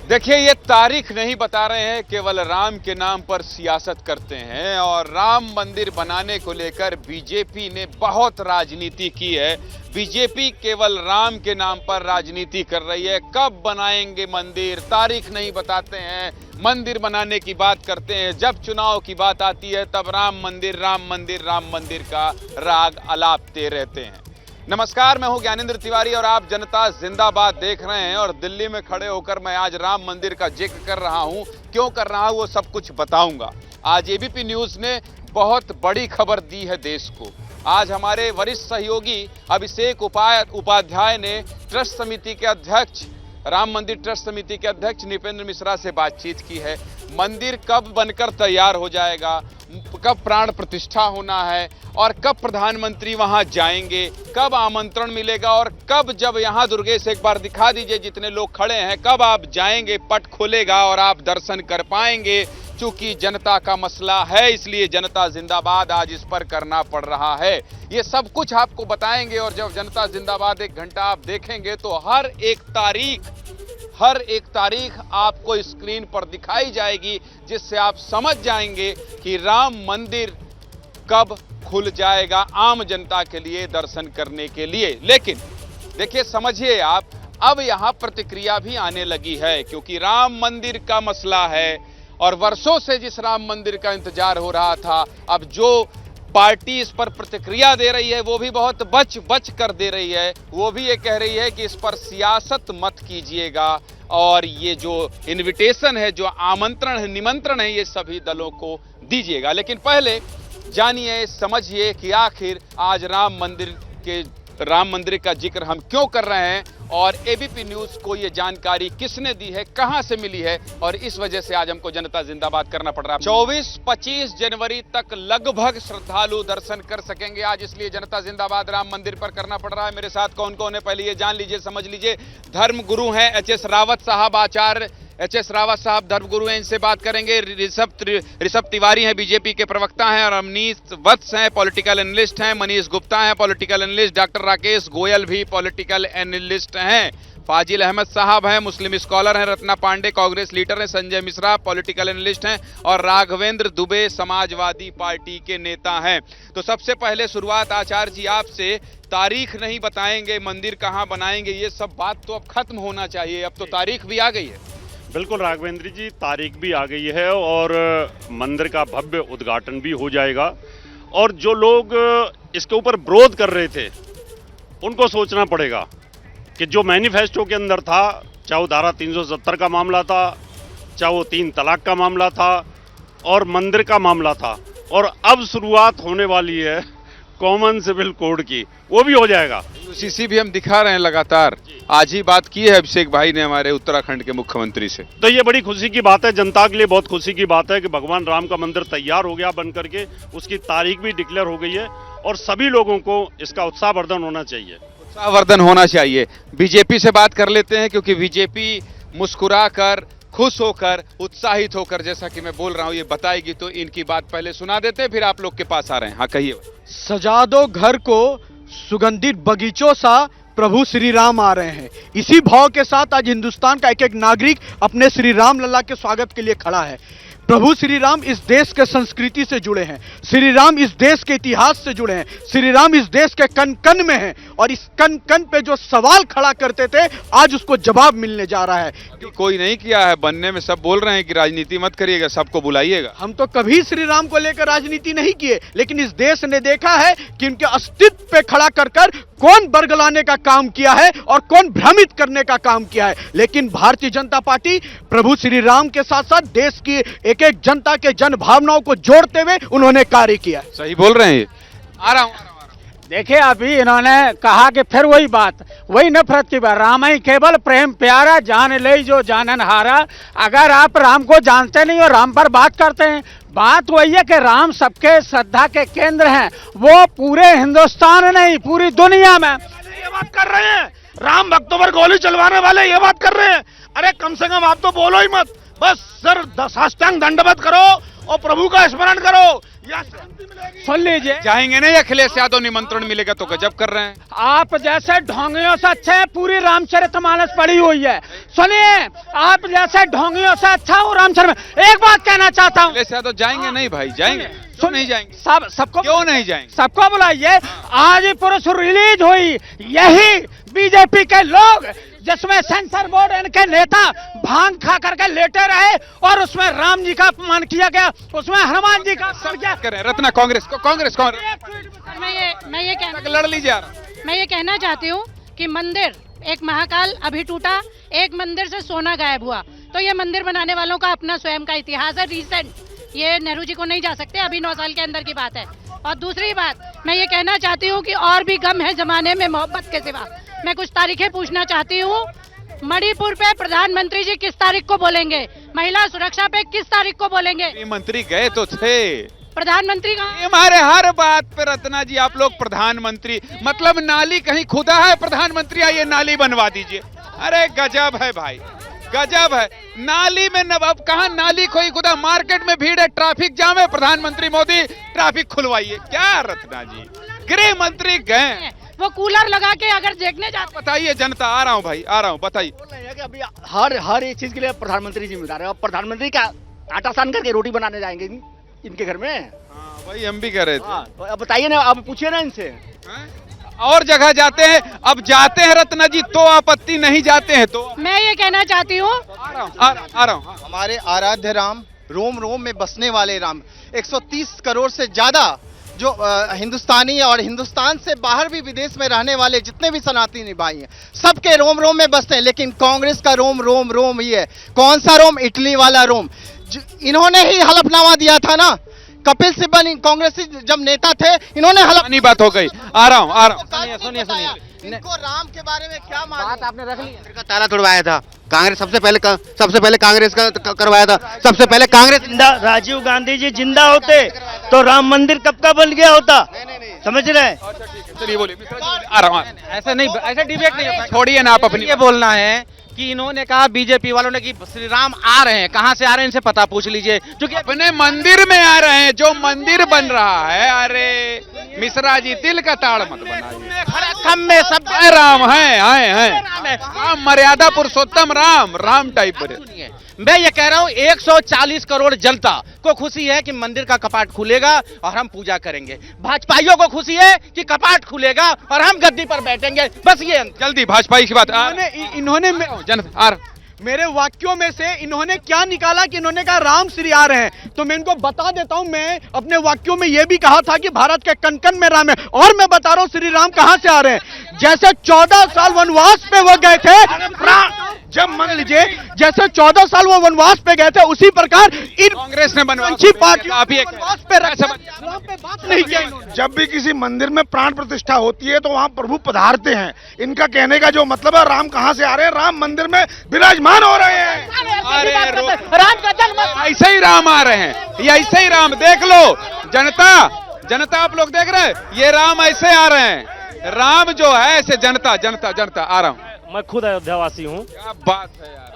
देखिए, ये तारीख नहीं बता रहे हैं, केवल राम के नाम पर सियासत करते हैं और राम मंदिर बनाने को लेकर बीजेपी ने बहुत राजनीति की है। बीजेपी केवल राम के नाम पर राजनीति कर रही है। कब बनाएंगे मंदिर, तारीख नहीं बताते हैं, मंदिर बनाने की बात करते हैं। जब चुनाव की बात आती है तब राम मंदिर राम मंदिर राम मंदिर का राग अलापते रहते हैं। नमस्कार, मैं हूं ज्ञानेंद्र तिवारी और आप जनता जिंदाबाद देख रहे हैं। और दिल्ली में खड़े होकर मैं आज राम मंदिर का जिक्र कर रहा हूं। क्यों कर रहा हूं वो सब कुछ बताऊंगा। आज एबीपी न्यूज ने बहुत बड़ी खबर दी है देश को। आज हमारे वरिष्ठ सहयोगी अभिषेक उपाध्याय ने ट्रस्ट समिति के अध्यक्ष, राम मंदिर ट्रस्ट समिति के अध्यक्ष नृपेंद्र मिश्रा से बातचीत की है। मंदिर कब बनकर तैयार हो जाएगा, कब प्राण प्रतिष्ठा होना है और कब प्रधानमंत्री वहां जाएंगे, कब आमंत्रण मिलेगा और कब, जब यहां दुर्गेश एक बार दिखा दीजिए जितने लोग खड़े हैं, कब आप जाएंगे, पट खुलेगा और आप दर्शन कर पाएंगे। चूंकि जनता का मसला है, इसलिए जनता जिंदाबाद आज इस पर करना पड़ रहा है। ये सब कुछ आपको बताएंगे और जब जनता जिंदाबाद 1 घंटा आप देखेंगे तो हर एक तारीख आपको स्क्रीन पर दिखाई जाएगी, जिससे आप समझ जाएंगे कि राम मंदिर कब खुल जाएगा आम जनता के लिए दर्शन करने के लिए। लेकिन देखिए, समझिए आप, अब यहां प्रतिक्रिया भी आने लगी है, क्योंकि राम मंदिर का मसला है और वर्षों से जिस राम मंदिर का इंतजार हो रहा था, अब जो पार्टी इस पर प्रतिक्रिया दे रही है वो भी बहुत बच कर दे रही है। वो भी ये कह रही है कि इस पर सियासत मत कीजिएगा और ये जो इनविटेशन है, जो आमंत्रण है, निमंत्रण है, ये सभी दलों को दीजिएगा। लेकिन पहले जानिए, समझिए कि आखिर आज राम मंदिर का जिक्र हम क्यों कर रहे हैं और एबीपी न्यूज को ये जानकारी किसने दी है, कहां से मिली है और इस वजह से आज हमको जनता जिंदाबाद करना पड़ रहा है। 24-25 जनवरी तक लगभग श्रद्धालु दर्शन कर सकेंगे आज, इसलिए जनता जिंदाबाद राम मंदिर पर करना पड़ रहा है। मेरे साथ कौन कौन है पहले ये जान लीजिए, समझ लीजिए। धर्म गुरु हैं एचएस रावत साहब, आचार्य एचएस रावत साहब धर्मगुरु हैं, इनसे बात करेंगे। ऋषभ तिवारी हैं, बीजेपी के प्रवक्ता हैं। और अमनीश वत्स हैं, पॉलिटिकल एनालिस्ट हैं। मनीष गुप्ता हैं, political analyst. Doctor Rakesh Goyal भी पॉलिटिकल एनालिस्ट हैं। फाजिल अहमद साहब हैं, मुस्लिम स्कॉलर हैं। रत्ना पांडे कांग्रेस लीडर हैं। संजय मिश्रा पॉलिटिकल एनालिस्ट हैं और राघवेंद्र दुबे समाजवादी पार्टी के नेता हैं। तो सबसे पहले शुरुआत आचार्य जी आपसे। तारीख नहीं बताएंगे, मंदिर कहां बनाएंगे, ये सब बात तो अब खत्म होना चाहिए, अब तो तारीख भी आ गई है। बिल्कुल राघवेंद्र जी, तारीख भी आ गई है और मंदिर का भव्य उद्घाटन भी हो जाएगा। और जो लोग इसके ऊपर विरोध कर रहे थे उनको सोचना पड़ेगा कि जो मैनिफेस्टो के अंदर था, चाहे वो धारा 370 का मामला था, चाहे वो 3 तलाक का मामला था और मंदिर का मामला था, और अब शुरुआत होने वाली है कॉमन सिविल कोड की, वो भी हो जाएगा। यूसीसी भी हम दिखा रहे हैं लगातार। आज ही बात की है अभिषेक भाई ने हमारे उत्तराखंड के मुख्यमंत्री से। तो ये बड़ी खुशी की बात है, जनता के लिए बहुत खुशी की बात है कि भगवान राम का मंदिर तैयार हो गया बन करके, उसकी तारीख भी डिक्लेयर हो गई है और सभी लोगों को इसका उत्साहवर्धन होना चाहिए। उत्साहवर्धन होना चाहिए। बीजेपी से बात कर लेते हैं, क्योंकि बीजेपी मुस्कुरा कर, खुश होकर, उत्साहित होकर, जैसा कि मैं बोल रहा हूं, ये बताएगी। तो इनकी बात पहले सुना देते हैं, फिर आप लोग के पास आ रहे हैं। हाँ, कहिए। सजा दो घर को सुगंधित बगीचों सा, प्रभु श्री राम आ रहे हैं। इसी भाव के साथ आज हिंदुस्तान का एक एक नागरिक अपने श्री राम लल्ला के स्वागत के लिए खड़ा है। प्रभु श्री राम इस देश के संस्कृति से जुड़े हैं, श्री राम इस देश के इतिहास से जुड़े हैं, श्री राम इस देश के कन कन में हैं और इस कन कन पे जो सवाल खड़ा करते थे आज उसको जवाब मिलने जा रहा है। कोई नहीं किया है बनने में, सब बोल रहे हैं कि राजनीति मत करिएगा, सबको बुलाइएगा। हम तो कभी श्री राम को लेकर राजनीति नहीं किए, लेकिन इस देश ने देखा है कि उनके अस्तित्व पे खड़ा कर कौन बरगलाने का काम किया है और कौन भ्रमित करने का काम किया है। लेकिन भारतीय जनता पार्टी प्रभु श्री राम के साथ साथ देश की एक एक जनता के जन भावनाओं को जोड़ते हुए उन्होंने कार्य किया है। सही बोल रहे हैं। आ रहा हूं। देखिए, अभी इन्होंने कहा कि फिर वही बात, वही नफरत की बात। राम ही केवल प्रेम प्यारा, जान ले जो जानन हारा। अगर आप राम को जानते नहीं और राम पर बात करते हैं, बात वही है कि राम सबके श्रद्धा के केंद्र हैं। वो पूरे हिंदुस्तान नहीं, पूरी दुनिया में ये बात कर रहे हैं। राम भक्तों पर गोली चलवाने वाले ये बात कर रहे हैं। अरे कम से कम आप तो बोलो ही मत, बस सर साष्टांग दंडवत करो और प्रभु का स्मरण करो। या शांति मिलेगी? सुन लीजिए, जाएंगे नहीं अखिलेश यादव, निमंत्रण मिलेगा तो गजब कर रहे हैं। आप जैसे ढोंगियों से अच्छे पूरी रामचरितमानस पढ़ी हुई है। सुनिए, आप जैसे ढोंगियों से अच्छा हूँ रामचरित। एक बात कहना चाहता हूँ, अखिलेश यादव जाएंगे नहीं भाई, जाएंगे क्यों नहीं जाएंगे? सबको क्यों नहीं जाएंगे? सबको बुलाइए। आज ही पुरुष रिलीज हुई, यही बीजेपी के लोग जिसमें सेंसर बोर्ड इनके नेता भांग खा करके लेटे रहे और उसमें राम जी का अपमान किया गया, उसमें हनुमान जी का अपमान किया। करें रत्ना कांग्रेस को, कांग्रेस लड़ लीजिए यार। मैं ये कहना चाहती हूँ कि मंदिर, एक महाकाल अभी टूटा, एक मंदिर से सोना गायब हुआ, तो ये मंदिर बनाने वालों का अपना स्वयं का इतिहास है रिसेंट। ये नेहरू जी को नहीं जा सकते, अभी 9 साल के अंदर की बात है। और दूसरी बात, मैं ये कहना चाहती हूँ कि और भी गम है जमाने में मोहब्बत के सिवा। मैं कुछ तारीखें पूछना चाहती हूँ। मणिपुर पे प्रधानमंत्री जी किस तारीख को बोलेंगे? महिला सुरक्षा पे किस तारीख को बोलेंगे? मंत्री गए तो थे, प्रधानमंत्री कहाँ? हमारे हर बात पे रत्ना जी आप लोग प्रधानमंत्री, मतलब नाली कहीं खुदा है, प्रधानमंत्री आइए नाली बनवा दीजिए। अरे गजब है भाई, गजब है। नाली में अब कहाँ नाली कोई खुदा, मार्केट में भीड़ है, ट्रैफिक जाम है, प्रधानमंत्री मोदी ट्रैफिक खुलवाइए। क्या रत्ना जी, गृह मंत्री गए, वो कूलर लगा के अगर देखने जाते। बताइए जनता, आ रहा हूँ भाई, आ रहा हूँ, बताइए। बोल रहे हैं कि अभी हर एक चीज के लिए प्रधानमंत्री जिम्मेदार है। और प्रधानमंत्री का आटा सान करके रोटी बनाने जाएंगे इनके घर में। हाँ, वही हम भी कह रहे थे। हाँ, तो अब बताइए ना, अब पूछिए ना इनसे। और जगह जाते हैं, अब जाते हैं रत्ना जी तो आपत्ति, नहीं जाते हैं तो। मैं ये कहना चाहती हूँ, आ रहा हूँ। हमारे आराध्य राम, रोम रोम में बसने वाले राम, 130 करोड़ से ज्यादा जो हिंदुस्तानी और हिंदुस्तान से बाहर भी विदेश में रहने वाले जितने भी सनातनी भाई हैं, सबके रोम रोम में बसते हैं। लेकिन कांग्रेस का रोम रोम रोम ही है। कौन सा रोम? इटली वाला रोम। इन्होंने ही हलफनामा दिया था ना, कपिल सिब्बल कांग्रेसी जब नेता थे, इन्होंने हलफ। बात हो गई। आ रहा हूँ। सुनिए इनको राम के बारे में क्या बात आपने रख ली। का ताला तोड़वाया था कांग्रेस, सबसे पहले कांग्रेस का करवाया था। सबसे पहले कांग्रेस। राजीव गांधी जी जिंदा होते तो राम मंदिर कब का बन गया होता, समझ रहे हैं? चलिए बोलिए, आ रहा हूँ। ऐसा नहीं, ऐसा डिबेट नहीं होता। छोड़िए ना आप अपनी। ये बोलना है कि इन्होंने कहा, बीजेपी वालों ने, कि श्री राम आ रहे हैं, कहां से आ रहे हैं इनसे पता पूछ लीजिए, क्योंकि अपने मंदिर में आ रहे हैं, जो मंदिर बन रहा है। अरे मिश्रा जी, दिल का ताड़ मत बनाइए। खम्बे सब राम है, आए हैं राम, मर्यादा पुरुषोत्तम राम, राम टाइप बने। सुनिए, मैं ये कह रहा हूँ 140 करोड़ जनता को खुशी है कि मंदिर का कपाट खुलेगा और हम पूजा करेंगे। भाजपाइयों को खुशी है कि कपाट खुलेगा और हम गद्दी पर बैठेंगे। बस ये जल्दी भाजपाई की बात। इन्होंने मेरे वाक्यों में से इन्होंने क्या निकाला कि इन्होंने कहा राम श्री आ रहे हैं, तो मैं इनको बता देता हूं। मैं अपने वाक्यों में यह भी कहा था कि भारत के कण कण में राम है, और मैं बता रहा हूं श्री राम कहां से आ रहे हैं। जैसे 14 साल वनवास पे वो गए थे, जब मान लीजिए जैसे 14 साल वो वनवास पे गए थे, उसी प्रकार इन कांग्रेस ने पार्टी वनवास पे बात नहीं किया इन्होंने। जब भी किसी मंदिर में प्राण प्रतिष्ठा होती है तो वहाँ प्रभु पधारते हैं। इनका कहने का जो मतलब है, राम कहाँ से आ रहे हैं? राम मंदिर में विराजमान हो रहे हैं। राम का जन्म। ऐसे ही राम आ रहे हैं, ये ऐसे ही राम, देख लो जनता आप लोग देख रहे हैं, ये राम ऐसे आ रहे हैं। राम जो है ऐसे जनता आ रहा हूँ। मैं खुद अयोध्यावासी हूँ। क्या बात है यार।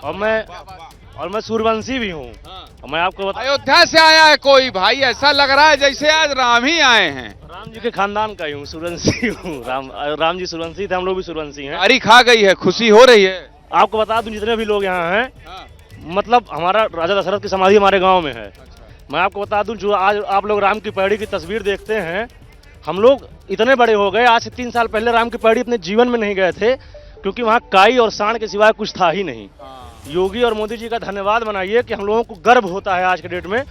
और मैं सूर्यवंशी भी हूँ। मैं आपको अयोध्या से आया है कोई भाई, ऐसा लग रहा है जैसे आज राम ही आए हैं। राम जी के खानदान का ही हूँ, सूर्यवंशी हूँ। राम जी सूर्यवंशी थे, हम लोग भी सूर्यवंशी हैं। तारीख आ गई है, खुशी हो रही है। आपको बता दूं, जितने भी लोग यहाँ हैं, मतलब हमारा राजा दशरथ की समाधि हमारे गांव में है। मैं आपको बता दूं, जो आज आप लोग राम की पैड़ी की तस्वीर देखते हैं, हम लोग इतने बड़े हो गए, आज से 3 साल पहले राम की पैड़ी अपने जीवन में नहीं गए थे, क्योंकि वहाँ काई और सांड के सिवाय कुछ था ही नहीं। योगी और मोदी जी का धन्यवाद मनाइए कि हम लोगों को गर्व होता है आज के डेट में।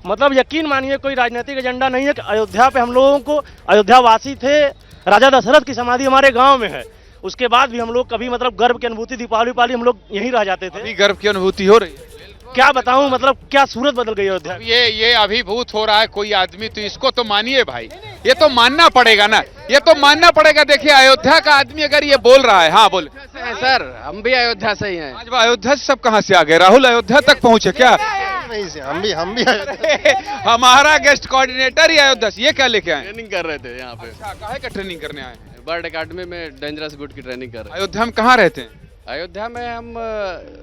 मतलब यकीन मानिए, कोई राजनीतिक एजेंडा नहीं है कि अयोध्या पे हम लोगों को, अयोध्यावासी थे, राजा दशरथ की समाधि हमारे गाँव में है। उसके बाद भी हम लोग कभी मतलब गर्व की अनुभूति, दीपावली हम लोग यहीं रह जाते थे। अभी गर्व की अनुभूति हो रही है। क्या बताऊं, मतलब क्या सूरत बदल गई अयोध्या। ये अभिभूत हो रहा है कोई आदमी, तो इसको तो मानिए भाई, ये तो मानना पड़ेगा ना, ये तो मानना पड़ेगा। देखिए अयोध्या का आदमी अगर ये बोल रहा है। हाँ बोल। सर, हम भी अयोध्या से ही हैं। आज अयोध्या से सब कहाँ से आ गए? राहुल अयोध्या तक पहुँचे क्या? हम भी हमारा गेस्ट कोऑर्डिनेटर ही अयोध्या से। ये क्या लेके आए? ट्रेनिंग कर रहे थे यहाँ पे। अच्छा, काहे का ट्रेनिंग करने आए? बर्ड अकेडमी में डेंजरस गुड की ट्रेनिंग कर रहे हैं। अयोध्या में कहाँ रहते हैं? अयोध्या में हम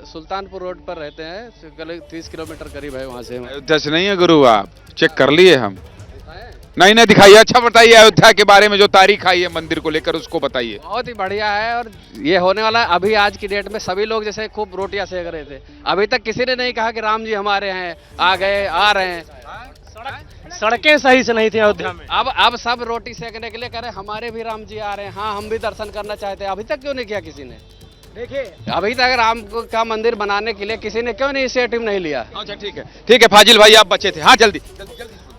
सुल्तानपुर रोड पर रहते हैं, 30 किलोमीटर करीब है वहाँ से। अयोध्या से नहीं है गुरु, आप चेक कर लिए हम। नहीं नहीं दिखाइए, अच्छा बताइए अयोध्या के बारे में, जो तारीख आई है मंदिर को लेकर उसको बताइए। बहुत ही बढ़िया है और ये होने वाला है। अभी आज की डेट में सभी लोग जैसे खूब रोटियां सेक रहे थे, अभी तक किसी ने नहीं कहा कि राम जी हमारे हैं, आ गए, आ रहे हैं। सड़कें सही से नहीं थी अयोध्या में। अब सब रोटी सेकने के लिए कह रहे हमारे भी राम जी आ रहे हैं, हाँ हम भी दर्शन करना चाहते हैं। अभी तक क्यों नहीं किया किसी ने? देखिए अभी तक राम का मंदिर बनाने के लिए किसी ने क्यों नहीं इनिशिएटिव नहीं लिया? अच्छा ठीक है फाजिल भाई आप बचे थे, हाँ जल्दी।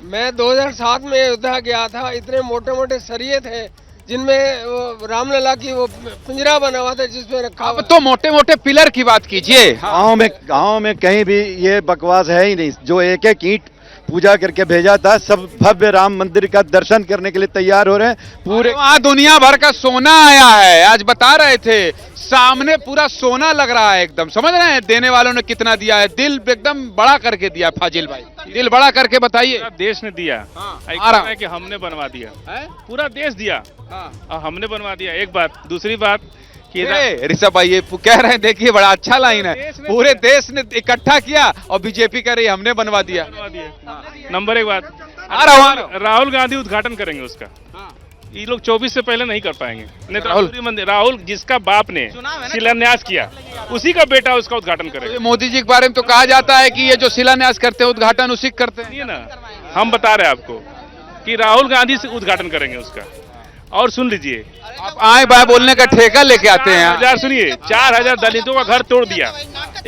मैं 2007 में अयोध्या गया था, इतने मोटे मोटे सरिये थे जिनमें रामलला की वो पिंजरा बना हुआ था जिसमें रखा। अब तो मोटे मोटे पिलर की बात कीजिए। गांव में कहीं भी ये बकवास है ही नहीं। जो एक एक ईंट पूजा करके भेजा था, सब भव्य राम मंदिर का दर्शन करने के लिए तैयार हो रहे हैं। पूरे वहाँ दुनिया भर का सोना आया है, आज बता रहे थे, सामने पूरा सोना लग रहा है एकदम। समझ रहे हैं देने वालों ने कितना दिया है, दिल एकदम बड़ा करके दिया। फाजिल भाई दिल बड़ा करके बताइए। देश ने दिया, आ है कि हमने बनवा दिया है? पूरा देश दिया और हमने बनवा दिया। एक बात, दूसरी बात कि ऋषभ भाई ये कह रहे हैं, देखिए बड़ा अच्छा लाइन है, पूरे देश ने इकट्ठा किया और बीजेपी कह रही है हमने बनवा दिया। नंबर एक बात, राहुल गांधी उद्घाटन करेंगे उसका। ये लोग 24 से पहले नहीं कर पाएंगे। राहुल जिसका बाप ने शिलान्यास किया, उसी का बेटा उसका उद्घाटन करेगा। तो मोदी जी के बारे में तो कहा जाता है कि ये जो शिलान्यास करते हैं उद्घाटन उसी करते हैं ना। हम बता रहे हैं आपको कि राहुल गांधी से उद्घाटन करेंगे उसका। और सुन लीजिए, आप आए बाय बोलने का ठेका लेके आते हैं। सुनिए, 4000 दलितों का घर तोड़ दिया,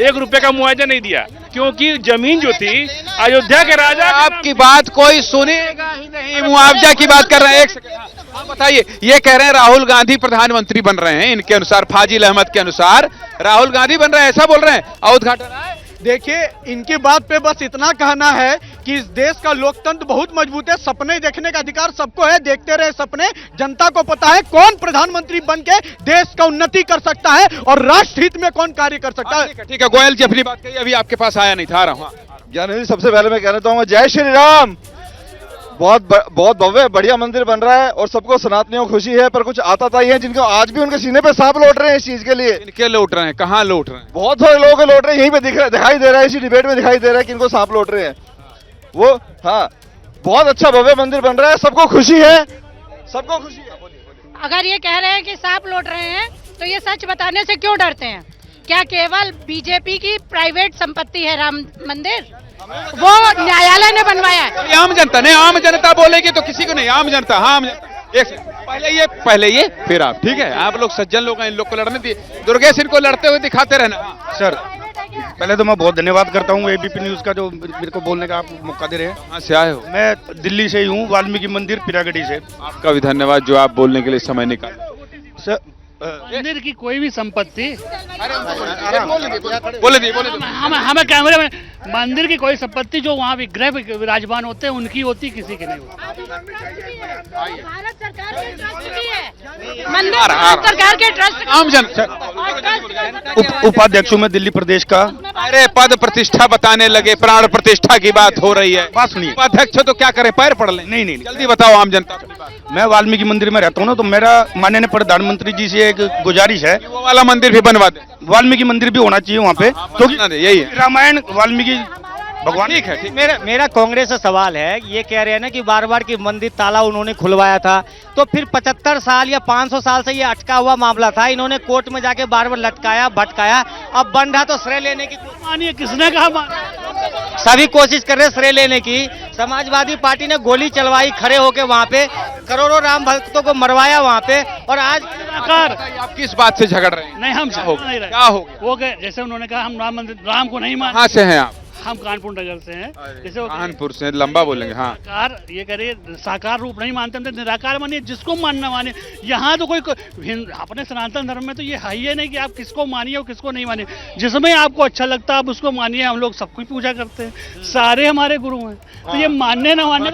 1 रुपए का मुआवजा नहीं दिया, क्योंकि जमीन जो थी अयोध्या के राजा। आपकी बात कोई सुनेगा ही नहीं, मुआवजा की बात कर रहे हैं। एक सेकंड आप बताइए, ये कह रहे हैं राहुल गांधी प्रधानमंत्री बन रहे हैं, इनके अनुसार, फाजिल अहमद के अनुसार राहुल गांधी बन रहे हैं, ऐसा बोल रहे हैं। और उद्घाटन देखिए इनकी बात पे बस इतना कहना है कि इस देश का लोकतंत्र बहुत मजबूत है, सपने देखने का अधिकार सबको है, देखते रहे सपने। जनता को पता है कौन प्रधानमंत्री बनके देश का उन्नति कर सकता है और राष्ट्र हित में कौन कार्य कर सकता है। ठीक है गोयल जी अपनी बात कही, अभी आपके पास आया नहीं था। आ रहा हूँ ज्ञानी, सबसे पहले मैं कहना चाहूंगा जय श्री राम। बहुत भव्य बढ़िया मंदिर बन रहा है और सबको सनातनियों को खुशी है, पर कुछ आताताई हैं जिनको आज भी उनके सीने पे सांप लौट रहे हैं इस चीज के लिए। इनके लौट रहे हैं, कहाँ लौट रहे हैं? बहुत सारे लोगों के लौट रहे हैं, यहीं पे दिखाई दे रहा है, इसी डिबेट में दिखाई दे रहा है कि इनको सांप लौट रहे हैं वो। हाँ, बहुत अच्छा भव्य मंदिर बन रहा है, सबको खुशी है, सबको खुशी है। अगर ये कह रहे हैं कि सांप लौट रहे हैं तो ये सच बताने से क्यों डरते हैं? क्या केवल बीजेपी की प्राइवेट संपत्ति है राम मंदिर? वो न्यायालय ने बनवाया है। आम जनता ने, आम जनता बोलेगी तो किसी को नहीं, आम जनता। हाँ एक पहले ये फिर आप, ठीक है? आप लोग सज्जन लोग हैं, इन लोग को लड़ने दिए। दुर्गेश इनको लड़ते हुए दिखाते रहना। सर पहले तो मैं बहुत धन्यवाद करता हूँ एबीपी न्यूज का, जो मेरे को बोलने का आप मौका दे रहे हैं। कहाँ से आए हो? मैं दिल्ली से ही हूँ, वाल्मीकि मंदिर पिरागढ़ी से। आपका भी धन्यवाद जो आप बोलने के लिए समय निकाले। सर मंदिर की कोई भी संपत्ति, बोले हमें कैमरे में, मंदिर की कोई संपत्ति जो वहाँ विग्रह विराजमान होते हैं उनकी होती, किसी की नहीं होती। भारत सरकार के ट्रस्ट की है मंदिर, भारत सरकार के ट्रस्ट। आम जनता उपाध्यक्ष में दिल्ली प्रदेश का। अरे पद प्रतिष्ठा बताने लगे, प्राण प्रतिष्ठा की बात हो रही है। बात सुनिए, उपाध्यक्ष तो क्या करे, पैर पड़ ले? नहीं, जल्दी बताओ आम जनता। मैं वाल्मीकि मंदिर में रहता हूँ ना, तो मेरा माननीय प्रधानमंत्री जी से एक गुजारिश है, वो वाला मंदिर भी बनवा दे। वाल्मीकि मंदिर भी होना चाहिए वहाँ पे, क्योंकि यही है रामायण वाल्मीकि भगवान। ठीक है। मेरा कांग्रेस से सवाल है, ये कह रहे हैं ना कि बार बार की मंदिर ताला उन्होंने खुलवाया था, तो फिर 75 साल या 500 साल से ये अटका हुआ मामला था, इन्होंने कोर्ट में जाके बार बार लटकाया भटकाया, अब बन रहा तो श्रेय लेने की मानिए, किसने कहा? सभी कोशिश कर रहे हैं श्रेय लेने की। समाजवादी पार्टी ने गोली चलवाई खड़े होके वहाँ पे, करोड़ों राम भक्तों को मरवाया वहाँ पे, और आज आप किस बात से झगड़ रहे हैं? नहीं, हम क्या हो गया? जैसे उन्होंने कहा हम राम को नहीं मानते। कहाँ से हैं आप? हम कानपुर नगर से हैं। जैसे कानपुर से, लंबा बोलेंगे। हाँ, साकार, ये कह रहे साकार रूप नहीं मानते, हम तो निराकार मानिए, जिसको मानना मानिए। यहाँ तो कोई अपने सनातन धर्म में तो ये है ही नहीं कि आप किसको मानिए और किसको नहीं मानिए, जिसमें आपको अच्छा लगता है आप उसको मानिए। हम लोग सबकी पूजा करते हैं, सारे हमारे गुरु हैं, तो ये मानने ना मानने।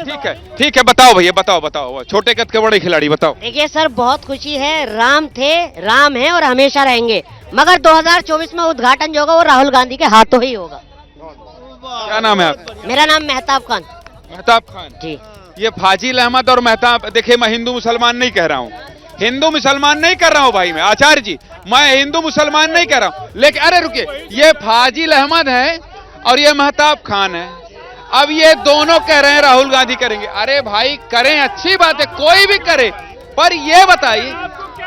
ठीक है, बताओ भैया, बताओ छोटे कद के बड़े खिलाड़ी बताओ। देखिए सर, बहुत खुशी है, राम थे, राम है और हमेशा रहेंगे, मगर 2024 में उद्घाटन जो होगा वो राहुल गांधी के हाथों ही होगा। क्या नाम है आपका? मेरा नाम मेहताब खान। मेहताब खान जी। ये फाजिल अहमद और मेहताब, देखिए मैं हिंदू मुसलमान नहीं कह रहा हूँ, हिंदू मुसलमान नहीं कर रहा हूँ भाई, मैं आचार्य जी, मैं हिंदू मुसलमान नहीं कह रहा हूं, लेकिन अरे रुकिए, ये फाजिल अहमद है और ये महताब खान है। अब ये दोनों कह रहे हैं राहुल गांधी करेंगे। अरे भाई करें, अच्छी बात है, कोई भी करे, पर ये बताइए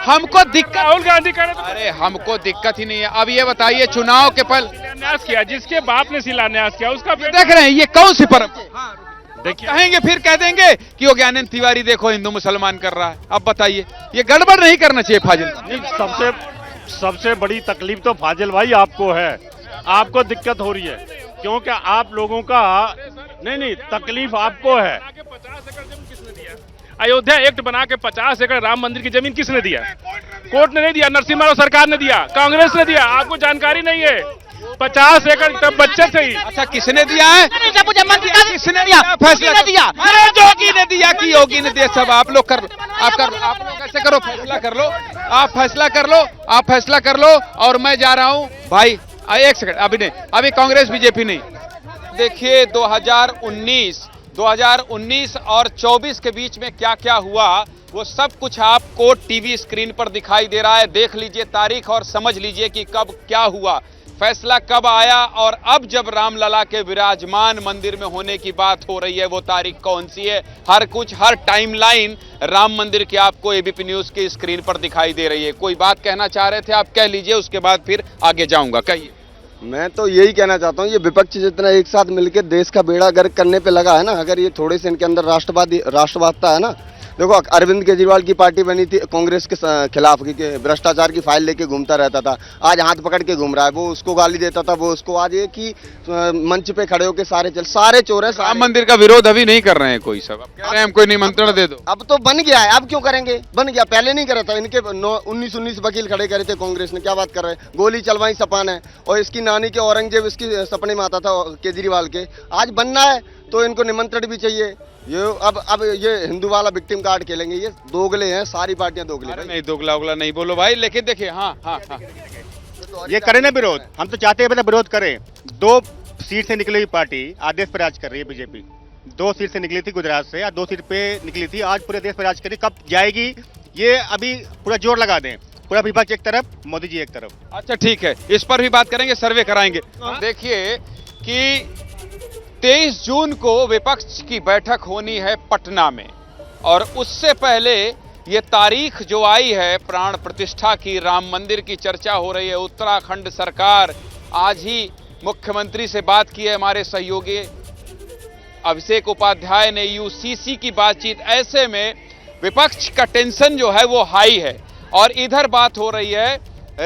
हमको दिक्कत, राहुल गांधी करे तो अरे हमको दिक्कत ही नहीं है। अब ये बताइए चुनाव के पल शिलान्यास किया, जिसके बाप ने शिलान्यास किया उसका देख रहे हैं ये कौन सी परंपरा, कहेंगे फिर कह देंगे कि वो ज्ञानेंद्र तिवारी देखो हिंदू मुसलमान कर रहा है। अब बताइए ये गड़बड़ नहीं करना चाहिए फाजिल। सबसे बड़ी तकलीफ तो फाजिल भाई आपको है, आपको दिक्कत हो रही है, क्योंकि आप लोगों का नहीं तकलीफ आपको है। अयोध्या एक्ट बना के 50 एकड़ राम मंदिर की जमीन किसने दिया? कोर्ट ने नहीं दिया, नरसिम्हा राव सरकार ने दिया, कांग्रेस ने दिया, आपको जानकारी नहीं है। 50 एकड़ तब बच्चे थे ही। अच्छा किसने दिया है? किसने दिया? फैसला दिया, योगी ने दिया कि योगी ने दिया? सब आप लोग कर लो, आप लोग ऐसे करो, फैसला कर लो, आप फैसला कर लो, आप फैसला कर लो। और मैं जा रहा हूं भाई, एक सेकंड, अभी नहीं, अभी कांग्रेस बीजेपी नहीं। देखिए 2019 और 24 के बीच में क्या क्या हुआ वो सब कुछ आपको टीवी स्क्रीन पर दिखाई दे रहा है। देख लीजिए तारीख और समझ लीजिए कि कब क्या हुआ, फैसला कब आया, और अब जब रामलला के विराजमान मंदिर में होने की बात हो रही है वो तारीख कौन सी है। हर टाइमलाइन राम मंदिर की आपको एबीपी न्यूज की स्क्रीन पर दिखाई दे रही है। कोई बात कहना चाह रहे थे, आप कह लीजिए, उसके बाद फिर आगे जाऊंगा। कहिए। मैं तो यही कहना चाहता हूँ, ये विपक्ष जितना एक साथ मिलकर देश का बेड़ा गर्क करने पे लगा है ना, अगर ये थोड़े से इनके अंदर राष्ट्रवादता है ना। देखो अरविंद केजरीवाल की पार्टी बनी थी कांग्रेस के खिलाफ, क्योंकि भ्रष्टाचार की फाइल लेके घूमता रहता था, आज हाथ पकड़ के घूम रहा है। वो उसको गाली देता था, वो उसको, आज एक ही मंच पे खड़े होकर सारे चोर हैं। राम मंदिर का विरोध अभी नहीं कर रहे हैं कोई, सब कह रहे हैं हम कोई निमंत्रण दे दो। अब तो बन गया है, अब क्यों करेंगे? बन गया, पहले नहीं करा था। इनके 19 वकील खड़े करे थे कांग्रेस ने, क्या बात कर रहे हैं? गोली चलवाई सपान है, और इसकी नानी के औरंगजेब इसकी सपने में आता था केजरीवाल के। आज बनना है तो इनको निमंत्रण भी चाहिए। ये अब ये हिंदू वाला विक्टिम कार्ड खेलेंगे, ये दोगले हैं, सारी पार्टियां दोगले। नहीं दोगला उगला नहीं बोलो भाई, लेकिन देखिए हाँ ये करें ना विरोध, हम तो चाहते हैं विरोध करें। 2 सीट से निकली हुई पार्टी आज देश पर राज कर रही है बीजेपी। 2 सीट से निकली थी गुजरात से, आज 2 सीट पे निकली थी, आज पूरे देश पर राज कर रही। कब जाएगी ये अभी पूरा जोर लगा दें, पूरा विपक्ष एक तरफ, मोदी जी एक तरफ। अच्छा ठीक है, इस पर भी बात करेंगे, सर्वे कराएंगे। देखिए कि 23 जून को विपक्ष की बैठक होनी है पटना में, और उससे पहले ये तारीख जो आई है प्राण प्रतिष्ठा की, राम मंदिर की चर्चा हो रही है। उत्तराखंड सरकार, आज ही मुख्यमंत्री से बात की है हमारे सहयोगी अभिषेक उपाध्याय ने, यूसीसी की बातचीत। ऐसे में विपक्ष का टेंशन जो है वो हाई है, और इधर बात हो रही है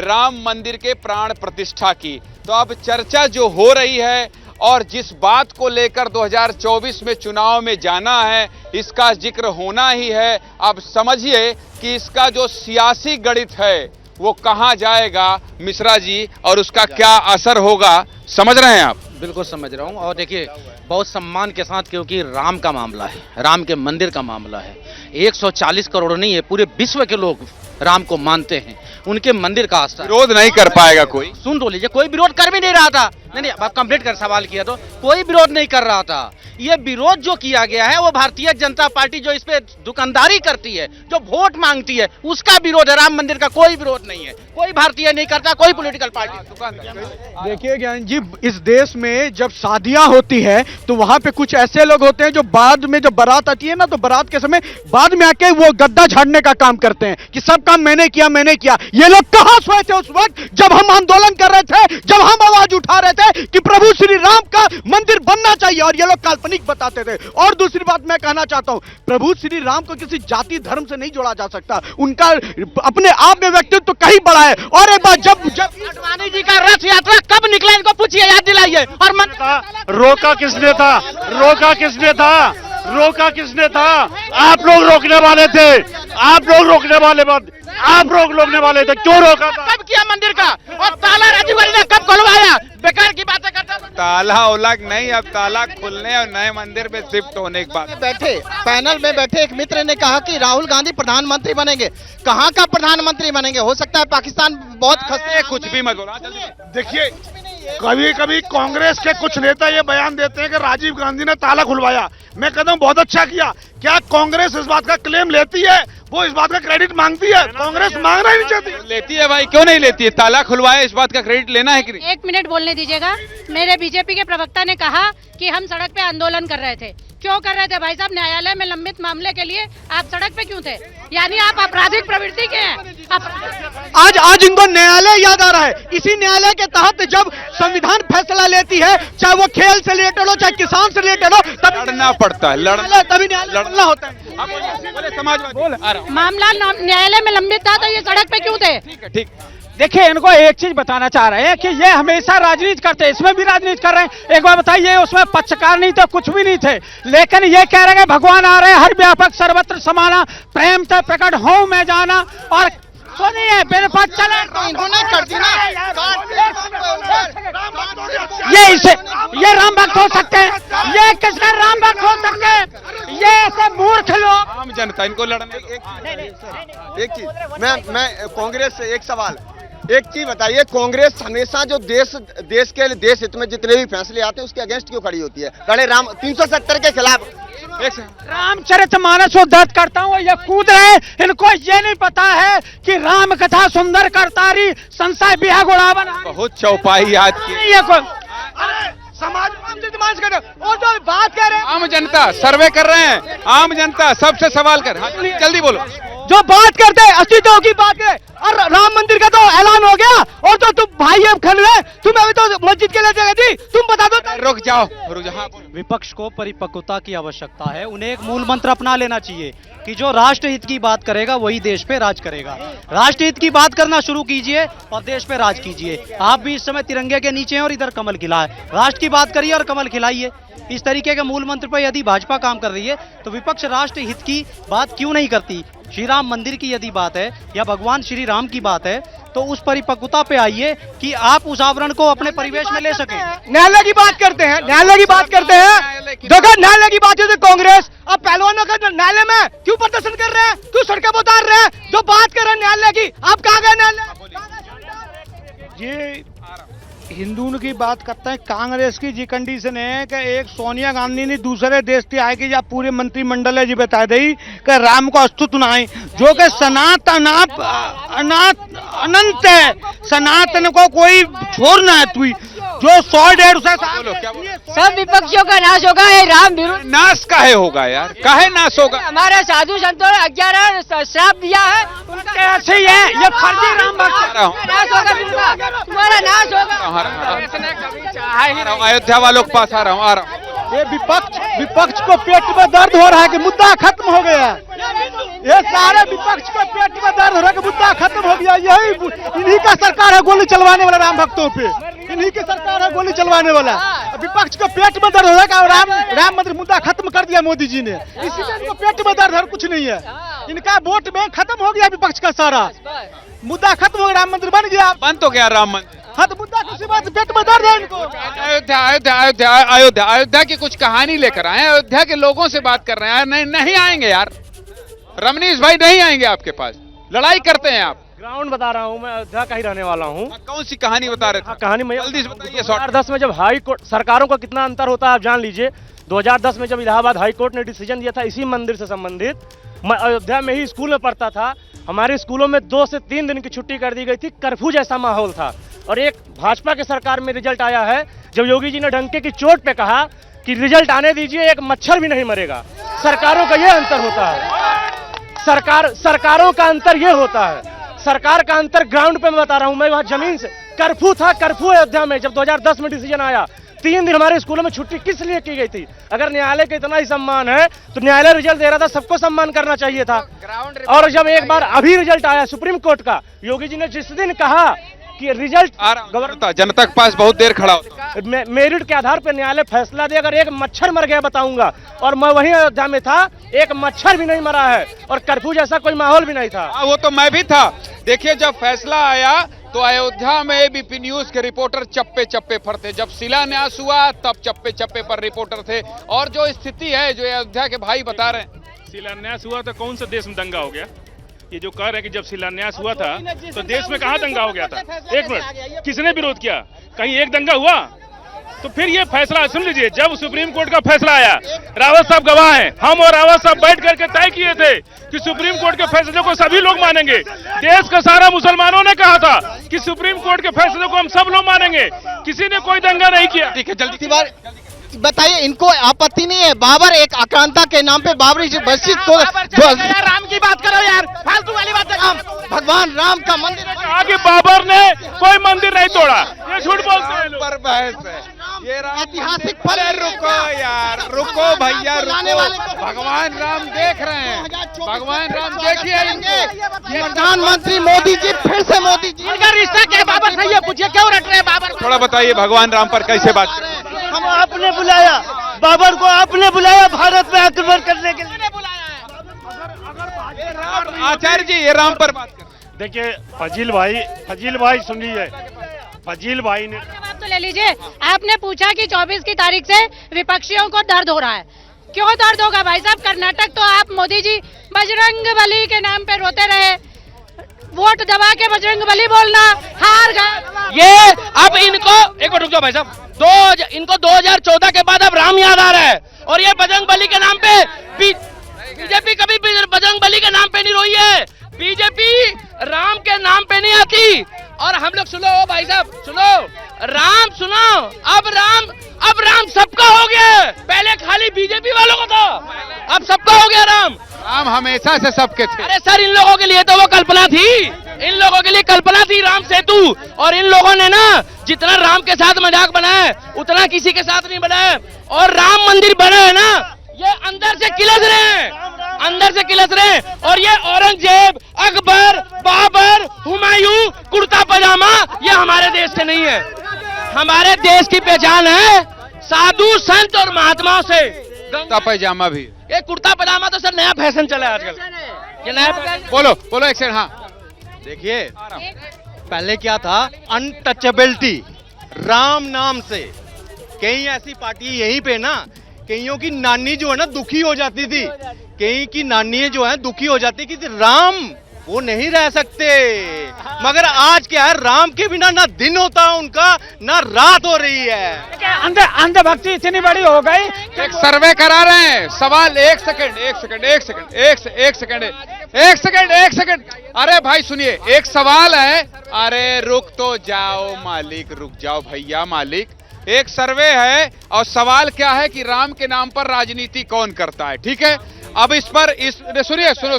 राम मंदिर के प्राण प्रतिष्ठा की। तो अब चर्चा जो हो रही है और जिस बात को लेकर 2024 में चुनाव में जाना है, इसका जिक्र होना ही है। अब समझिए कि इसका जो सियासी गणित है वो कहां जाएगा मिश्रा जी, और उसका क्या असर होगा, समझ रहे हैं आप? बिल्कुल समझ रहा हूँ। और देखिए बहुत सम्मान के साथ, क्योंकि राम का मामला है, राम के मंदिर का मामला है। 140 करोड़ नहीं है, पूरे विश्व के लोग राम को मानते हैं, उनके मंदिर का आस्था। विरोध नहीं कर पाएगा कोई? सुन तो लीजिए, कोई विरोध कर भी नहीं रहा था। नहीं आप कंप्लीट कर सवाल किया तो कोई विरोध नहीं कर रहा था। ये विरोध जो किया गया है वो भारतीय जनता पार्टी जो इस पे दुकानदारी करती है, जो वोट मांगती है, उसका विरोध है। राम मंदिर का कोई विरोध नहीं है, कोई भारतीय नहीं करता, कोई पॉलिटिकल पार्टी। देखिए ज्ञान जी, इस देश में जब शादियां होती है तो वहां पे कुछ ऐसे लोग होते हैं जो बाद में जब बारात आती है ना, तो बारात के समय बाद में आके वो गद्दा झाड़ने का काम करते हैं कि सब काम मैंने किया। ये लोग कहां सोए थे उस वक्त जब हम आंदोलन कर रहे थे, जब हम आवाज उठा रहे थे कि प्रभु श्री राम का मंदिर बनना चाहिए, और ये लोग काल्पनिक बताते थे। और दूसरी बात मैं कहना चाहता हूं, प्रभु श्री राम को किसी जाति धर्म से नहीं जोड़ा जा सकता, उनका अपने आप में व्यक्तित्व तो कहीं बड़ा है। और एक बार जब अडवाणी जी का रथ यात्रा कब निकला, इनको पूछिए, याद दिलाइए। और रोका किसने था? रोका किसने था? रोका किसने था? आप लोग रोकने वाले थे, आप लोग रोकने वाले थे। क्यों रोका था? कब किया मंदिर का? और ताला राजीव गांधी ने कब खुलवाया? बेकार की बातें करता। ताला उलग नहीं, अब ताला खुलने और नए मंदिर में शिफ्ट होने के बाद पैनल में बैठे एक मित्र ने कहा कि राहुल गांधी प्रधानमंत्री बनेंगे। कहां का प्रधानमंत्री बनेंगे? हो सकता है पाकिस्तान बहुत कुछ भी मत बोलो। देखिए कभी कभी कांग्रेस के कुछ नेता ये बयान देते हैं कि राजीव गांधी ने ताला खुलवाया। मैं कहता हूँ बहुत अच्छा किया। क्या कांग्रेस इस बात का क्लेम लेती है? वो इस बात का क्रेडिट मांगती है? कांग्रेस मांगना ही नहीं चाहती। लेती है भाई, क्यों नहीं लेती है? ताला खुलवाया, इस बात का क्रेडिट लेना है कि नहीं? 1 मिनट बोलने दीजिएगा। मेरे बीजेपी के प्रवक्ता ने कहा कि हम सड़क पे आंदोलन कर रहे थे। क्यों कर रहे थे भाई साहब? न्यायालय में लंबित मामले के लिए आप सड़क पे क्यों थे? यानी आप आपराधिक प्रवृत्ति के हैं। आज इनको न्यायालय याद आ रहा है। इसी न्यायालय के तहत जब संविधान फैसला लेती है, चाहे वो खेल से रिलेटेड हो, चाहे किसान से रिलेटेड हो, तब लड़ना पड़ता है, तभी लड़ना होता है। समाजवादी मामला न्यायालय में लंबित था तो ये सड़क पे क्यों थे? ठीक। देखिए, इनको एक चीज बताना चाह रहे हैं कि ये हमेशा राजनीति करते हैं, इसमें भी राजनीति कर रहे हैं। एक बार बताइए, उसमें पक्षकार नहीं थे, कुछ भी नहीं थे, लेकिन ये कह रहे हैं भगवान आ रहे हैं, हर व्यापक सर्वत्र समाना, प्रेम से प्रकट हो मैं जाना। और सुनिए, बेनफात चले इन्होंने कर दी ना। ये राम भक्त हो सकते हैं? ये किसका राम भक्त हो सकते हैं? ये ऐसे मूर्ख लोग। आम जनता इनको लड़ने। एक चीज मैं कांग्रेस से एक सवाल, एक चीज बताइए, कांग्रेस हमेशा जो देश हित में जितने भी फैसले आते हैं उसके अगेंस्ट क्यों खड़ी होती है? कड़े राम 370 के खिलाफ। रामचरितमानस उद्धत करता हूँ, ये कूद रहे। इनको ये नहीं पता है कि राम कथा सुंदर करतारी, संशय बिहा गुड़ावन। बहुत चौपाई याद की। ये समाज और जो बात कर रहे हैं, आम जनता सर्वे कर रहे हैं, आम जनता सबसे सवाल कर। हाँ, जल्दी बोलो। जो बात करते हैं अस्तित्व की बात है, और राम मंदिर का तो ऐलान हो गया, और तो तुम भाई अब खन रहे, तुम अभी तो मस्जिद के लिए जगह थी, तुम बता दो। रुक जाओ। विपक्ष को परिपक्वता की आवश्यकता है। उन्हें एक मूल मंत्र अपना लेना चाहिए कि जो राष्ट्र हित की बात करेगा वही देश पे राज करेगा। राष्ट्र हित की बात करना शुरू कीजिए और देश पे राज कीजिए। आप भी इस समय तिरंगे के नीचे हैं और इधर कमल खिला है। राष्ट्र की बात करिए और कमल खिलाइए। इस तरीके के मूल मंत्र पर यदि भाजपा काम कर रही है तो विपक्ष राष्ट्र हित की बात क्यों नहीं करती? श्री राम मंदिर की यदि बात है या भगवान श्री राम की बात है तो उस परिपक्वता पे आइए कि आप उस आवरण को अपने परिवेश में ले सकें। न्यायालय की बात करते हैं, न्यायालय की बात करते हैं। देखो, न्यायालय की बात है, कांग्रेस अब पहलवानों का न्यायालय में क्यों प्रदर्शन कर रहे हैं, क्यों सड़कें पर उतार रहे हैं? जो बात कर रहे हैं न्यायालय की, आप कहाँ गए न्यायालय? ये हिंदुओं की बात करते हैं। कांग्रेस की जी कंडीशन है कि एक सोनिया गांधी ने दूसरे देश से आए कि या पूरे मंत्रिमंडल है जी बता दी कि राम को अस्तित्व ना है, जो कि सनातन अनंत है। सनातन को कोई छोड़ना है तू जो 100-150 सब विपक्षियों का नाश होगा। ये राम विरोध नाश काहे होगा यार? काहे नाश होगा? हमारे साधु संतों ने 11 श्राप दिया है, उनका ऐसे ही है। ये फर्जी राम भक्त नाश होगा, तुम्हारा नाश होगा। अयोध्या वालों के पास आ रहा हूँ। ये विपक्ष को पेट में दर्द हो रहा है कि मुद्दा खत्म हो गया। ये सारे विपक्ष को पेट में दर्द हो रहा है कि मुद्दा खत्म हो गया। यही इन्हीं का सरकार है गोली चलवाने वाला राम भक्तों पे, इन्हीं की सरकार है गोली चलवाने वाला। विपक्ष को पेट में दर्द हो रहा है कि राम मंदिर मुद्दा खत्म कर दिया मोदी जी ने, इसीलिए इनको पेट में दर्द है, कुछ नहीं है। इनका वोट बैंक खत्म हो गया, विपक्ष का सारा मुद्दा खत्म हो गया, राम मंदिर बन गया। बन तो गया राम मंदिर। हाँ, तो मुद्दा किसी बात पेट में दर्द है इनको। अयोध्या की कुछ कहानी लेकर आए, अयोध्या के लोगों से बात कर रहे हैं। नहीं आएंगे यार, रमनीश भाई नहीं आएंगे आपके पास। लड़ाई करते हैं आप। ग्राउंड बता रहा हूँ, मैं अयोध्या का ही रहने वाला हूँ। कौन सी कहानी बता रहे थे? कहानी में जल्दी से बताइए। 2010 में जब हाई कोर्ट, सरकारों का कितना अंतर होता है आप जान लीजिए। 2010 में जब इलाहाबाद हाई कोर्ट ने डिसीजन दिया था इसी मंदिर से संबंधित, मैं अयोध्या में ही स्कूल में पढ़ता था। हमारे स्कूलों में 2 से 3 दिन की छुट्टी कर दी गई थी, कर्फ्यू जैसा माहौल था। और एक भाजपा की सरकार में रिजल्ट आया है जब योगी जी ने डंके की चोट पे कहा कि रिजल्ट आने दीजिए, एक मच्छर भी नहीं मरेगा। सरकारों का यह अंतर होता है। सरकारों का अंतर यह होता है। सरकार का अंतर ग्राउंड पे मैं बता रहा हूं। मैं वहां जमीन से, कर्फ्यू था, कर्फ्यू अयोध्या में जब 2010 में डिसीजन आया, 3 दिन हमारे स्कूलों में छुट्टी किस लिए की गई थी? अगर न्यायालय का इतना ही सम्मान है तो न्यायालय रिजल्ट दे रहा था, सबको सम्मान करना चाहिए था। और जब एक बार अभी रिजल्ट आया सुप्रीम कोर्ट का, योगी जी ने जिस दिन कहा कि रिजल्ट जनता के पास बहुत देर खड़ा होता, मेरिट के आधार पर न्यायालय फैसला दे, अगर एक मच्छर मर गया बताऊंगा। और मैं वहीं अयोध्या में था, एक मच्छर भी नहीं मरा है और कर्फ्यू जैसा कोई माहौल भी नहीं था। वो तो मैं भी था। देखिए, जब फैसला आया तो अयोध्या में एबीपी न्यूज के रिपोर्टर चप्पे चप्पे पर थे। जब शिलान्यास हुआ तब चप्पे चप्पे पर रिपोर्टर थे। और जो स्थिति है, जो अयोध्या के भाई बता रहे हैं, शिलान्यास हुआ तो कौन सा देश में दंगा हो गया? ये जो कह रहे हैं कि जब शिलान्यास हुआ था तो देश में कहाँ दंगा हो गया था? एक मिनट, किसने विरोध किया? कहीं एक दंगा हुआ? तो फिर ये फैसला सुन लीजिए, जब सुप्रीम कोर्ट का फैसला आया, रावत साहब गवाह हैं, हम और रावत साहब बैठ करके तय किए थे कि सुप्रीम कोर्ट के फैसले को सभी लोग मानेंगे। देश का सारा मुसलमानों ने कहा था कि सुप्रीम कोर्ट के फैसले को हम सब लोग मानेंगे, किसी ने कोई दंगा नहीं किया। ठीक है, जल्दी बताइए, इनको आपत्ति नहीं है? बाबर एक आक्रांता के नाम पे बाबरी मस्जिद को राम की बात करो यार, फालतू वाली बात करो। भगवान राम का मंदिर है। कहा कि बाबर ने कोई मंदिर नहीं तोड़ा, ये झूठ बोलते हैं। पर बहस है ये ऐतिहासिक पल। रुको यार, रुको भैया, रुको। भगवान राम देख रहे हैं, भगवान राम देखिए इनके। प्रधानमंत्री मोदी जी, फिर से मोदी जी। इनका रिश्ता क्या बाबर से? ये पूछिए क्यों रट रहे हैं बाबर? थोड़ा बताइए भगवान राम पर कैसे बात कर रहे हैं? हम आपने बुलाया, बाबर को आपने बुलाया भारत में आक्रमण करने के लिए। आचार्य जी, ये राम पर बात कर। देखिए फजील भाई सुनिए, फजील भाई ने बात तो ले लीजिए। आपने पूछा कि 24 की तारीख से विपक्षियों को दर्द हो रहा है। क्यों दर्द होगा भाई साहब? कर्नाटक तो आप मोदी जी बजरंग बली के नाम पे रोते रहे, वोट दबा के बजरंग बली बोलना, हार गए। ये अब इनको एक मिनट रुक जाओ भाई साहब, इनको 2014 के बाद अब राम याद आ रहा है, और ये बजरंग बली के नाम पे बीजेपी कभी बजरंग बली के नाम पे नहीं रोई है, बीजेपी राम के नाम पे नहीं आती। और हम लोग सुनो भाई साहब, सुनो राम, सुनो अब राम सबका हो गया। पहले खाली बीजेपी वालों को था, अब सबका हो गया राम। राम हमेशा से सबके थे। अरे सर, इन लोगों के लिए तो वो कल्पना थी, इन लोगों के लिए कल्पना थी राम सेतु, और इन लोगों ने ना जितना राम के साथ मजाक बनाया उतना किसी के साथ नहीं बनाया। और राम मंदिर बना है ना, ये अंदर से किलस रहे हैं, अंदर से किलस रहे हैं। और ये औरंगजेब, अकबर, बाबर, हुमायूं, कुर्ता पजामा, ये हमारे देश से नहीं है। हमारे देश की पहचान है साधु संत और महात्माओं से। कुर्ता पैजामा भी, ये कुर्ता पजामा तो सर नया फैशन चला है आजकल, ये नया। बोलो एक सेकंड। हाँ देखिए, पहले क्या था, अनटचेबिलिटी राम नाम से। कई ऐसी पार्टी यहीं पे ना, कईयों की नानी जो है ना दुखी हो जाती थी, कई की नानी जो है दुखी हो जाती कि राम वो नहीं रह सकते। मगर आज क्या है, राम के बिना ना दिन होता उनका, ना रात हो रही है। अंधभक्ति इतनी बड़ी हो गई। एक सर्वे करा रहे हैं। सवाल एक सेकंड। अरे भाई सुनिए, एक सवाल है। अरे रुक तो जाओ मालिक, रुक जाओ भैया मालिक। एक सर्वे है और सवाल क्या है कि राम के नाम पर राजनीति कौन करता है। ठीक है, अब इस पर सुनिए, सुनो।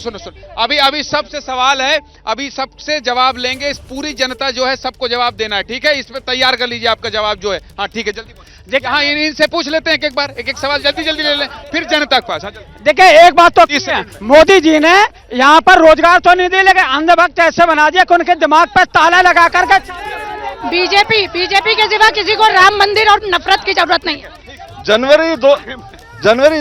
अभी सबसे सवाल है, अभी सबसे जवाब लेंगे। इस पूरी जनता जो है सबको जवाब देना है। ठीक है, इस पे तैयार कर लीजिए आपका जवाब जो है। हाँ ठीक है, जल्दी देखिए। हाँ, इनसे पूछ लेते हैं एक बार, एक सवाल जल्दी ले लें, फिर जनता के पास। देखिए, एक बात तो मोदी जी ने यहाँ पर रोजगार तो नहीं दिए, लेकिन अंधभक्त ऐसे बना दिया कि उनके दिमाग पर ताला लगा करके। बीजेपी के सिवा किसी को राम मंदिर और नफरत की जरूरत नहीं है। जनवरी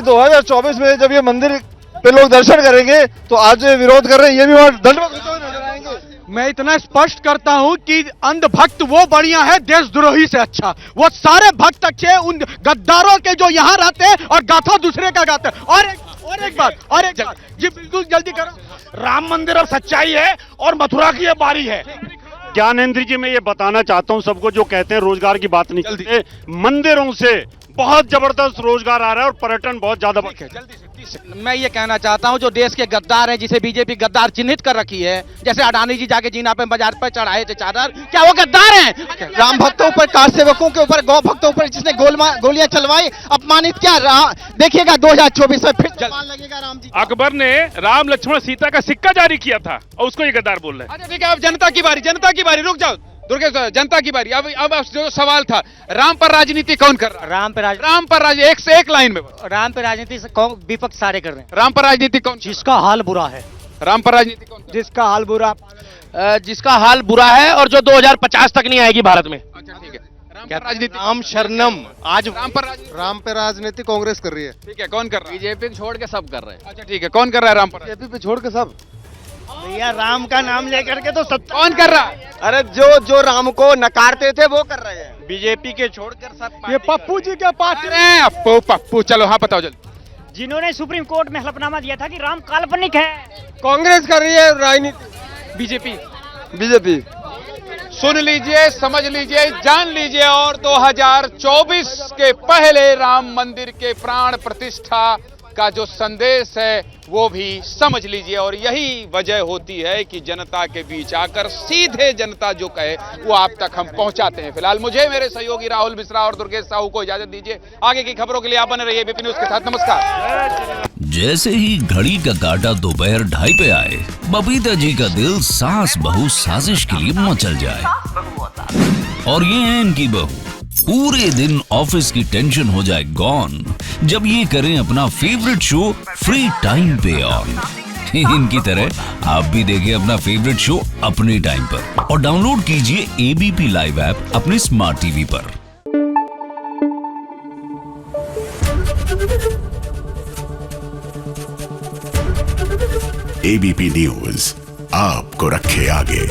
2024 में जब ये मंदिर पे लोग दर्शन करेंगे तो आज विरोध कर रहे हैं, ये भी दंडवत होते हुए नजर आएंगे। मैं इतना स्पष्ट करता हूं कि अंधभक्त वो बढ़िया है देशद्रोही से अच्छा। वो सारे भक्त अच्छे उन गद्दारों के जो यहाँ रहते हैं और गाथा दूसरे का गाते हैं। और एक बात जी, बिल्कुल जल्दी करो। राम मंदिर अब सच्चाई है और मथुरा की ये बारी है। ज्ञानेंद्र जी, मैं ये बताना चाहता हूं सबको, जो कहते हैं रोजगार की बात नहीं करते, मंदिरों से बहुत जबरदस्त रोजगार आ रहा है और पर्यटन बहुत ज्यादा बढ़ रहा है। मैं ये कहना चाहता हूं, जो देश के गद्दार हैं, जिसे बीजेपी गद्दार चिन्हित कर रखी है, जैसे अडानी जी जाके जीना पे बाजार पर चढ़ाए थे चादर, क्या वो गद्दार हैं? राम भक्तों पर, कार सेवकों के ऊपर, गौ भक्तों पर जिसने गोलियां चलवाई, अपमानित क्या? देखिएगा 2024 में फिर जवान लगेगा राम जी। अकबर ने राम लक्ष्मण सीता का सिक्का जारी किया था और उसको ये गद्दार बोल रहे हैं। अच्छा ठीक है, अब जनता की बारी। रुक जाओ दुर्गेश, जनता की बारी। अब जो सवाल था, राम पर राजनीति कौन कर रहा है? राम पर राजनीति एक से एक लाइन में। राम पर राजनीति विपक्ष सारे कर रहे हैं। राम पर राजनीति कौन? जिसका हाल बुरा है। राम पर राजनीति कौन? जिसका हाल बुरा, जिसका हाल बुरा है और जो 2050 तक नहीं आएगी भारत में। अच्छा ठीक है, राम पर राजनीति। राम शरणम। आज राम पे राजनीति कांग्रेस कर रही है। ठीक है, कौन कर रहा है? बीजेपी छोड़ के सब कर रहे हैं। अच्छा ठीक है, कौन कर रहा है राम पर? बीजेपी पे छोड़ के सब। भैया राम का नाम लेकर के तो सब कौन कर रहा है? अरे जो राम को नकारते थे वो कर रहे हैं। बीजेपी के छोड़कर सब। ये पप्पू जी के पार्टी। अरे पप्पू, चलो हाँ बताओ जल्दी। जिन्होंने सुप्रीम कोर्ट में हलफनामा दिया था कि राम काल्पनिक है। कांग्रेस कर रही है राजनीति। बीजेपी। सुन लीजिए, समझ लीजिए, जान लीजिए और 2024 के पहले राम मंदिर के प्राण प्रतिष्ठा का जो संदेश है वो भी समझ लीजिए। और यही वजह होती है कि जनता के बीच आकर सीधे जनता जो कहे वो आप तक हम पहुंचाते हैं। फिलहाल मुझे, मेरे सहयोगी राहुल मिश्रा और दुर्गेश साहू को इजाजत दीजिए। आगे की खबरों के लिए आप बने रहिए एबीपी न्यूज के साथ। नमस्कार। जैसे ही घड़ी का काटा दोपहर 2:30 पे आए, बबीता जी का दिल सास बहू साजिश के लिए मचल जाए। और ये है इनकी बहू, पूरे दिन ऑफिस की टेंशन हो जाए गॉन जब ये करें अपना फेवरेट शो फ्री टाइम पे ऑन। इनकी तरह आप भी देखें अपना फेवरेट शो अपने टाइम पर और डाउनलोड कीजिए एबीपी लाइव ऐप अपने स्मार्ट टीवी पर। एबीपी न्यूज आपको रखे आगे।